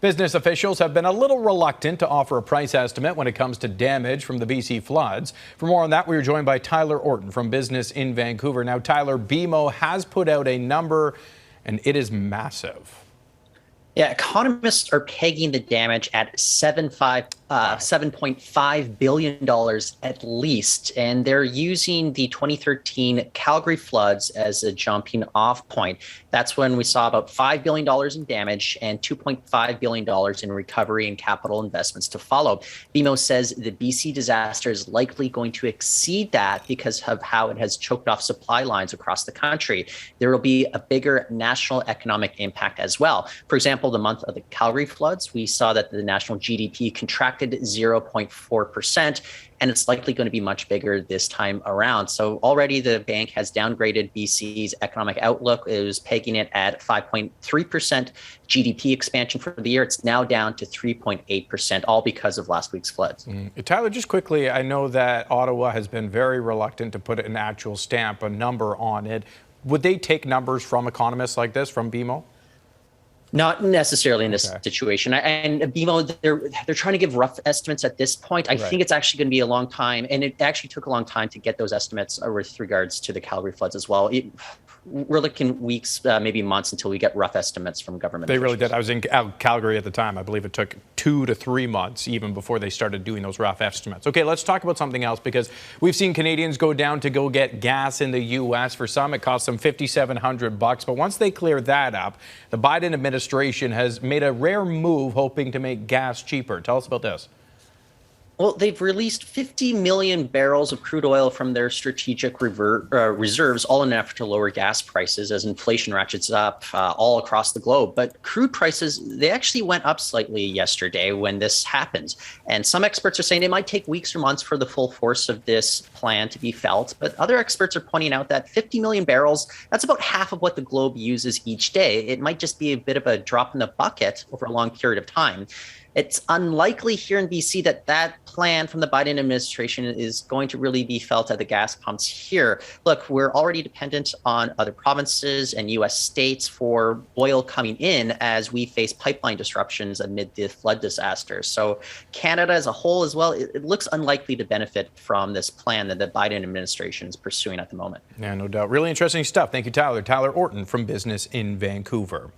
Business officials have been a little reluctant to offer a price estimate when it comes to damage from the BC floods. For more on that, we are joined by Tyler Orton from Business in Vancouver. Now, Tyler, BMO has put out a number, and it is massive. Yeah, economists are pegging the damage at $7.5 billion at least, and they're using the 2013 Calgary floods as a jumping off point. That's when we saw about $5 billion in damage and $2.5 billion in recovery and capital investments to follow. BMO says the BC disaster is likely going to exceed that because of how it has choked off supply lines across the country. There will be a bigger national economic impact as well. For example, the month of the Calgary floods, we saw that the national GDP contracted 0.4%, and it's likely going to be much bigger this time around. So already the bank has downgraded BC's economic outlook. It was pegging it at 5.3% GDP expansion for the year. It's now down to 3.8%, all because of last week's floods. Tyler, just quickly, I know that Ottawa has been very reluctant to put an actual stamp, a number on it. Would they take numbers from economists like this, from BMO? Not necessarily in this situation. And BMO, they're trying to give rough estimates at this point. I think it's actually going to be a long time. And it actually took a long time to get those estimates with regards to the Calgary floods as well. We're looking weeks, maybe months until we get rough estimates from government. They really did. I was in Calgary at the time. I believe it took 2 to 3 months even before they started doing those rough estimates. Okay, let's talk about something else, because we've seen Canadians go down to go get gas in the U.S. For some, it costs them $5,700. But once they clear that up, the Biden administration has made a rare move hoping to make gas cheaper. Tell us about this. Well, they've released 50 million barrels of crude oil from their strategic reserves, all in an effort to lower gas prices as inflation ratchets up all across the globe. But crude prices, they actually went up slightly yesterday when this happens. And some experts are saying it might take weeks or months for the full force of this plan to be felt. But other experts are pointing out that 50 million barrels, that's about half of what the globe uses each day. It might just be a bit of a drop in the bucket over a long period of time. It's unlikely here in BC that that plan from the Biden administration is going to really be felt at the gas pumps here. Look, we're already dependent on other provinces and U.S. states for oil coming in as we face pipeline disruptions amid the flood disaster. So Canada as a whole as well, it looks unlikely to benefit from this plan that the Biden administration is pursuing at the moment. Yeah, no doubt. Really interesting stuff. Thank you, Tyler. Tyler Orton from Business in Vancouver.